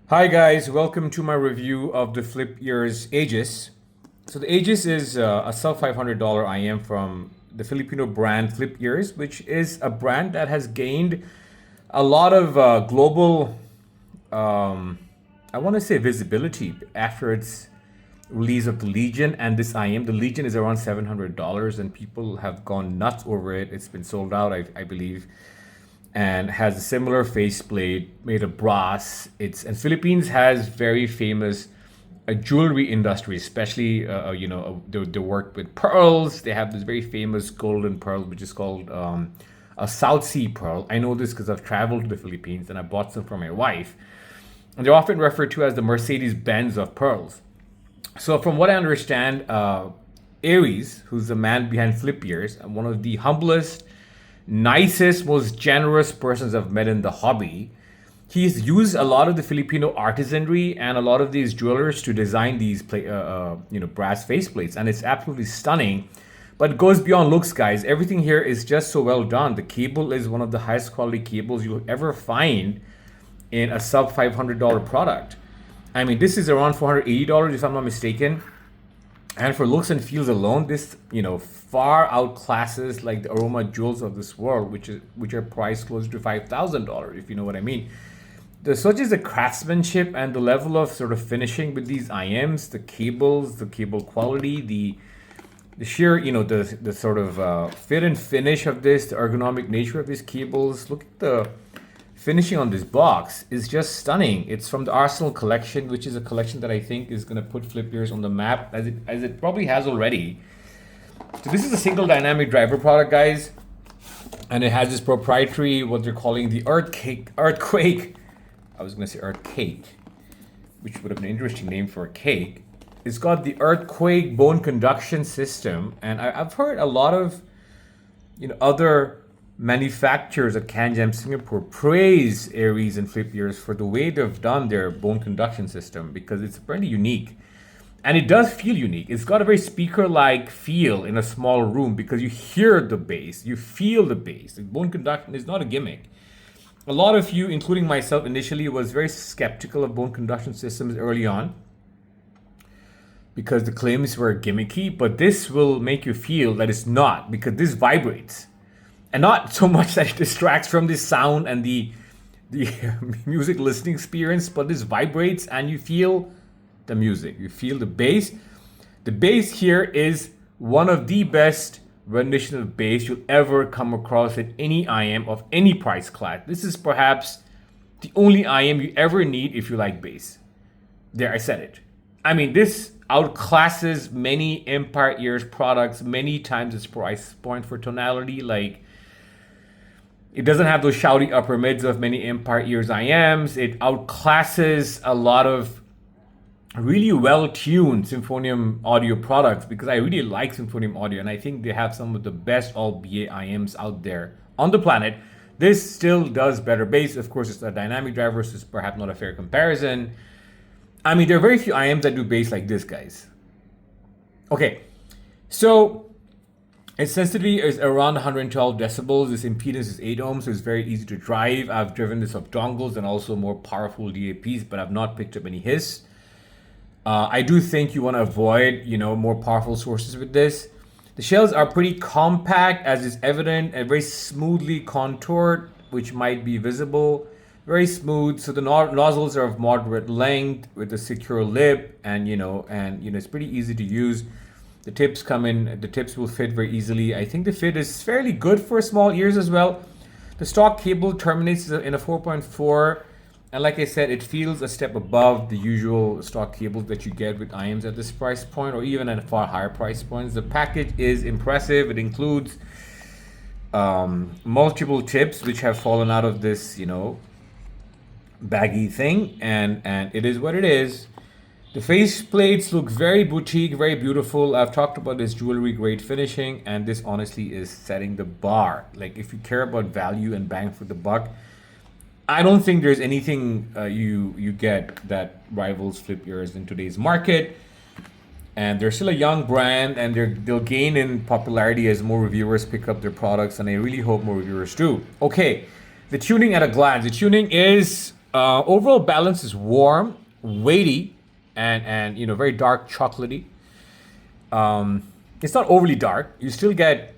Hi guys, welcome to my review of the FlipEars Aegis. So the Aegis is a sub $500 IM from the Filipino brand FlipEars, which is a brand that has gained a lot of global, I want to say visibility after its release of the Legion and this IM. The Legion is around $700 and people have gone nuts over it. It's been sold out, I believe, and has a similar faceplate made of brass. And Philippines has very famous jewelry industry, especially they work with pearls. They have this very famous golden pearl, which is called a South Sea pearl. I know this because I've traveled to the Philippines and I bought some for my wife. And they're often referred to as the Mercedes Benz of pearls. So, from what I understand, Aries, who's the man behind FlipEars, one of the humblest, nicest, most generous persons I've met in the hobby. He's used a lot of the Filipino artisanry and a lot of these jewelers to design these brass faceplates, and it's absolutely stunning. But it goes beyond looks, guys. Everything here is just so well done. The cable is one of the highest quality cables you'll ever find in a sub $500 product. I mean, this is around $480 if I'm not mistaken. And for looks and feels alone, this far outclasses like the Aroma jewels of this world, which are priced closer to $5,000, if you know what I mean. Such is the craftsmanship and the level of sort of finishing with these IMs, the cables, the cable quality, the sheer the sort of fit and finish of this, the ergonomic nature of these cables. Look at the finishing on this box is just stunning. It's from the Arsenal collection, which is a collection that I think is going to put FlipEars on the map, as it probably has already. So this is a single dynamic driver product, guys, and it has this proprietary, what they're calling the earthquake. I was going to say earthquake, which would have been an interesting name for a cake. It's got the earthquake bone conduction system, and I've heard a lot of other manufacturers at CanJam Singapore praise Aries and FlipEars for the way they've done their bone conduction system, because it's pretty unique. And it does feel unique. It's got a very speaker-like feel in a small room because you hear the bass, you feel the bass. The bone conduction is not a gimmick. A lot of you, including myself initially, was very skeptical of bone conduction systems early on because the claims were gimmicky, but this will make you feel that it's not, because this vibrates. And not so much that it distracts from the sound and the music listening experience, but this vibrates and you feel the music. You feel the bass. The bass here is one of the best rendition of bass you'll ever come across at any IM of any price class. This is perhaps the only IM you ever need if you like bass. There, I said it. I mean, this outclasses many Empire Ears products many times its price point for tonality. Like, it doesn't have those shouty upper mids of many Empire Ears IMs. It outclasses a lot of really well-tuned Symphonium audio products, because I really like Symphonium audio and I think they have some of the best all BA IMs out there on the planet. This still does better bass. Of course, it's a dynamic driver, so it's perhaps not a fair comparison. I mean, there are very few IMs that do bass like this, guys. Okay, so its sensitivity is around 112 decibels. This impedance is 8 ohms, so it's very easy to drive. I've driven this off dongles and also more powerful DAPs, but I've not picked up any hiss. I do think you want to avoid, more powerful sources with this. The shells are pretty compact, as is evident, and very smoothly contoured, which might be visible. Very smooth. So the nozzles are of moderate length with a secure lip, and it's pretty easy to use. The tips the tips will fit very easily. I think the fit is fairly good for small ears as well. The stock cable terminates in a 4.4, and like I said, it feels a step above the usual stock cables that you get with IMs at this price point, or even at far higher price points. The package is impressive. It includes multiple tips which have fallen out of this, baggy thing, and it is what it is. The face plates look very boutique, very beautiful. I've talked about this jewelry grade finishing, and this honestly is setting the bar. Like, if you care about value and bang for the buck, I don't think there's anything you get that rivals FlipEars in today's market. And they're still a young brand, and they'll gain in popularity as more reviewers pick up their products, and I really hope more reviewers do. Okay, the tuning at a glance. The tuning is Overall balance is warm, weighty, and very dark chocolatey. It's not overly dark. You still get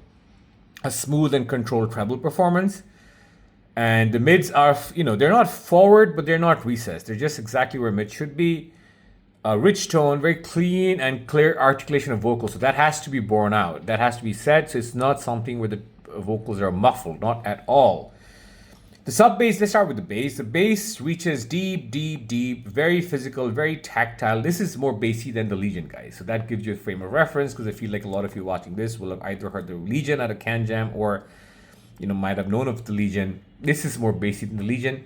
a smooth and controlled treble performance. And the mids are, they're not forward, but they're not recessed. They're just exactly where mids should be. A rich tone, very clean and clear articulation of vocals. So that has to be borne out. That has to be said. So it's not something where the vocals are muffled, not at all. The sub bass, let's start with the bass. The bass reaches deep, deep, deep, very physical, very tactile. This is more bassy than the Legion, guys. So that gives you a frame of reference, because I feel like a lot of you watching this will have either heard the Legion at a Can Jam or, might have known of the Legion. This is more bassy than the Legion.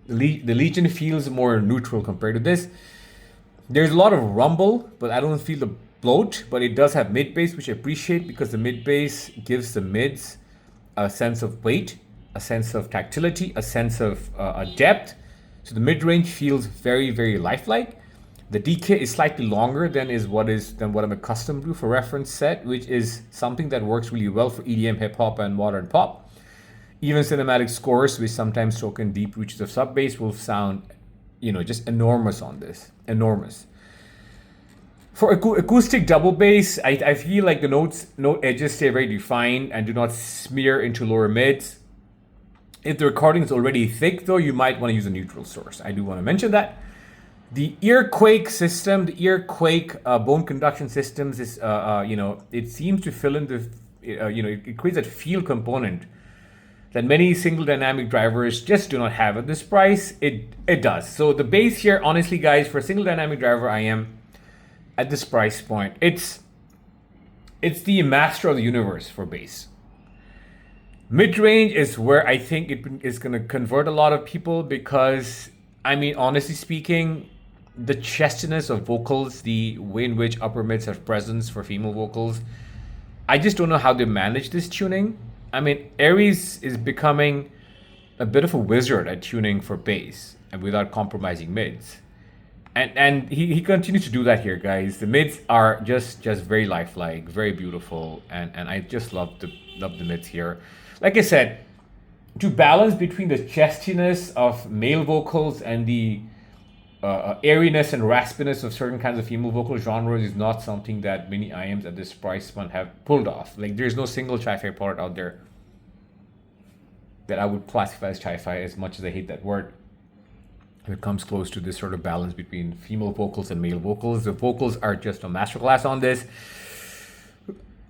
The Legion feels more neutral compared to this. There's a lot of rumble, but I don't feel the bloat, but it does have mid bass, which I appreciate, because the mid bass gives the mids a sense of weight, a sense of tactility, a sense of a depth. So the mid-range feels very, very lifelike. The DK is slightly longer than what I'm accustomed to for reference set, which is something that works really well for EDM, hip hop, and modern pop. Even cinematic scores, which sometimes took in deep reaches of sub bass, will sound, just enormous on this. Enormous. For acoustic double bass, I feel like the note edges stay very defined and do not smear into lower mids. If the recording is already thick, though, you might want to use a neutral source. I do want to mention that. The Earquake system, the Earquake bone conduction systems is, it seems to fill in the, it creates that feel component that many single dynamic drivers just do not have at this price. It does. So the bass here, honestly, guys, for a single dynamic driver, I am at this price point. It's the master of the universe for bass. Mid-range is where I think it is going to convert a lot of people, because, honestly speaking, the chestiness of vocals, the way in which upper mids have presence for female vocals, I just don't know how they manage this tuning. Aries is becoming a bit of a wizard at tuning for bass and without compromising mids. And he continues to do that here, guys. The mids are just very lifelike, very beautiful, and I just love the mids here. Like I said, to balance between the chestiness of male vocals and the airiness and raspiness of certain kinds of female vocal genres is not something that many IMs at this price point have pulled off. Like, there's no single chi-fi product out there that I would classify as chi-fi, as much as I hate that word. When it comes close to this sort of balance between female vocals and male vocals, the vocals are just a masterclass on this.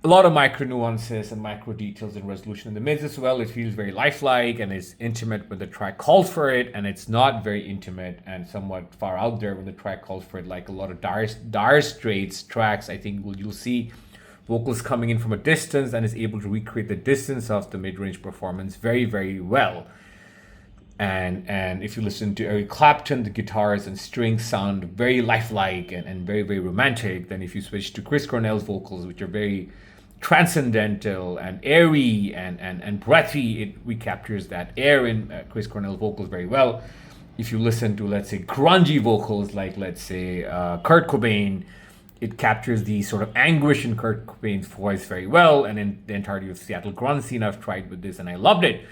A lot of micro nuances and micro details and resolution in the mids as well. It feels very lifelike and is intimate when the track calls for it, and it's not very intimate and somewhat far out there when the track calls for it. Like a lot of Dire Straits tracks, I think you'll see vocals coming in from a distance and is able to recreate the distance of the mid-range performance very, very well. And if you listen to Eric Clapton, the guitars and strings sound very lifelike and very, very romantic. Then if you switch to Chris Cornell's vocals, which are very transcendental and airy and breathy, it recaptures that air in Chris Cornell's vocals very well. If you listen to, let's say, grungy vocals like, let's say, Kurt Cobain, it captures the sort of anguish in Kurt Cobain's voice very well. And in the entirety of Seattle grunge scene, I've tried with this and I loved it.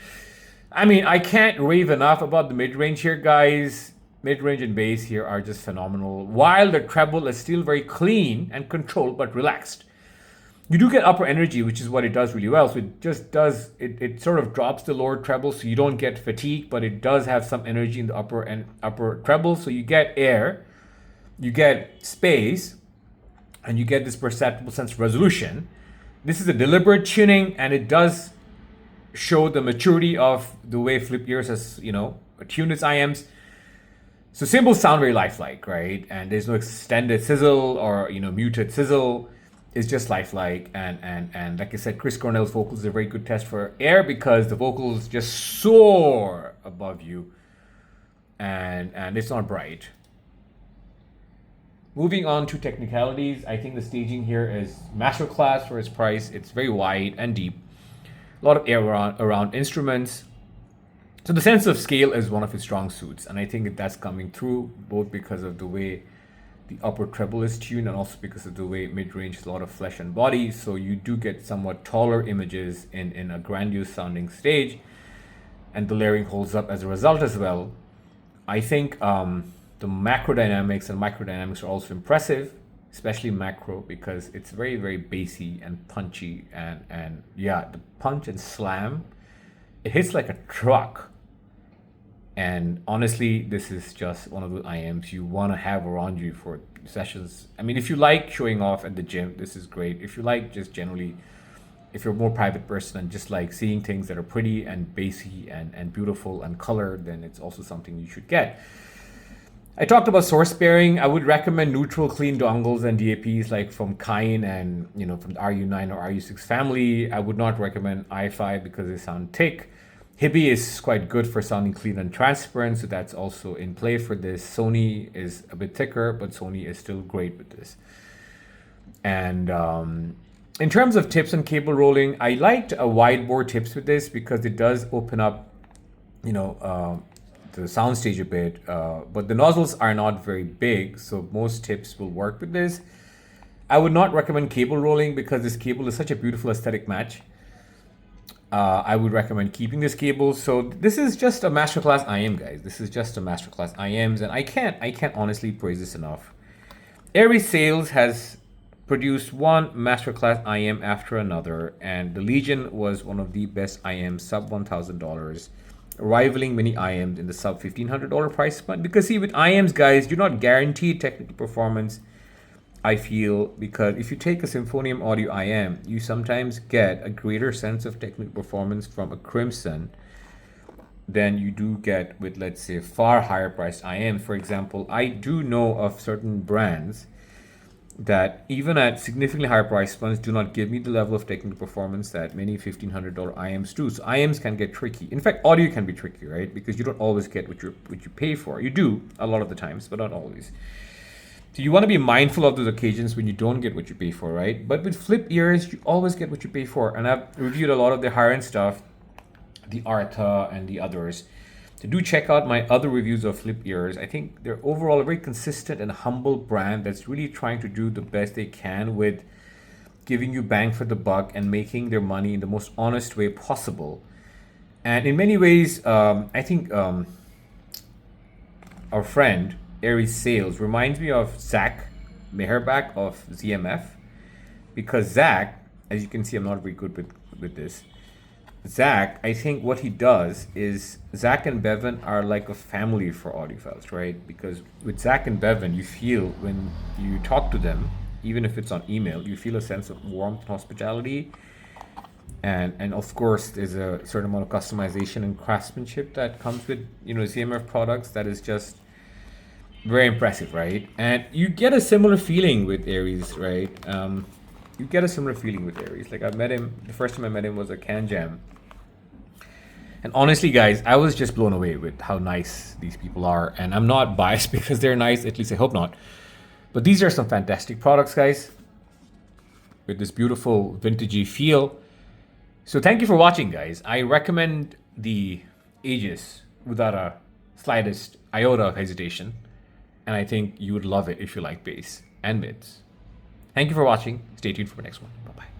I can't rave enough about the mid-range here, guys. Mid-range and bass here are just phenomenal. While the treble is still very clean and controlled, but relaxed. You do get upper energy, which is what it does really well. So it just does, it sort of drops the lower treble, so you don't get fatigue, but it does have some energy in the upper treble. So you get air, you get space, and you get this perceptible sense of resolution. This is a deliberate tuning, and it does show the maturity of the way FlipEars has, tuned its IMs. So cymbals sound very lifelike, right? And there's no extended sizzle or, muted sizzle. It's just lifelike. And like I said, Chris Cornell's vocals is a very good test for air, because the vocals just soar above you. And it's not bright. Moving on to technicalities, I think the staging here is masterclass for its price. It's very wide and deep. A lot of air around instruments. So the sense of scale is one of its strong suits, and I think that's coming through both because of the way the upper treble is tuned and also because of the way mid-range is a lot of flesh and body. So you do get somewhat taller images in a grandiose sounding stage. and the layering holds up as a result as well. I think the macro dynamics and microdynamics are also impressive, especially macro, because it's very, very bassy and punchy, and yeah, the punch and slam, it hits like a truck. And honestly, this is just one of the IMs you want to have around you for sessions. I mean, if you like showing off at the gym, this is great. If you like just generally, if you're a more private person and just like seeing things that are pretty and bassy and beautiful and colored, then it's also something you should get. I talked about source pairing. I would recommend neutral clean dongles and DAPs like from Kine and from the RU9 or RU6 family. I would not recommend i5 because they sound thick. Hibby is quite good for sounding clean and transparent, so that's also in play for this. Sony is a bit thicker, but Sony is still great with this. And in terms of tips on cable rolling, I liked a wide bore tips with this because it does open up, the soundstage a bit, but the nozzles are not very big, so most tips will work with this. I would not recommend cable rolling because this cable is such a beautiful aesthetic match. I would recommend keeping this cable. So this is just a masterclass IM, guys. This is just a masterclass IMs, and I can't honestly praise this enough. Aries Sales has produced one masterclass IM after another, and the Legion was one of the best IMs, sub $1,000, rivaling many IMs in the sub $1,500 price point. Because see, with IMs, guys, you're not guaranteed technical performance, I feel, because if you take a Symphonium Audio IM, you sometimes get a greater sense of technical performance from a Crimson than you do get with, let's say, far higher priced IMs. For example, I do know of certain brands that even at significantly higher price points do not give me the level of technical performance that many $1,500 IMs do. So IMs can get tricky. In fact, audio can be tricky, right? Because you don't always get what you pay for. You do a lot of the times, but not always. So you want to be mindful of those occasions when you don't get what you pay for, right? But with FlipEars, you always get what you pay for. And I've reviewed a lot of the higher end stuff, the Arta and the others. So do check out my other reviews of FlipEars. I think they're overall a very consistent and humble brand that's really trying to do the best they can with giving you bang for the buck and making their money in the most honest way possible. And in many ways, I think our friend Aries Sales reminds me of Zach Meherbach of ZMF, because Zach, as you can see, I'm not very good with this. Zach, I think what he does is Zach and Bevan are like a family for audiophiles, right? Because with Zach and Bevan, you feel when you talk to them, even if it's on email, you feel a sense of warmth and hospitality. And of course, there's a certain amount of customization and craftsmanship that comes with ZMF products that is just very impressive, right? And you get a similar feeling with Aries, right? You get a similar feeling with Aries. Like, I met him, the first time I met him was at Can Jam. And honestly, guys, I was just blown away with how nice these people are. And I'm not biased because they're nice, at least I hope not. But these are some fantastic products, guys, with this beautiful vintagey feel. So thank you for watching, guys. I recommend the Aegis without a slightest iota of hesitation. And I think you would love it if you like bass and mids. Thank you for watching. Stay tuned for the next one. Bye-bye.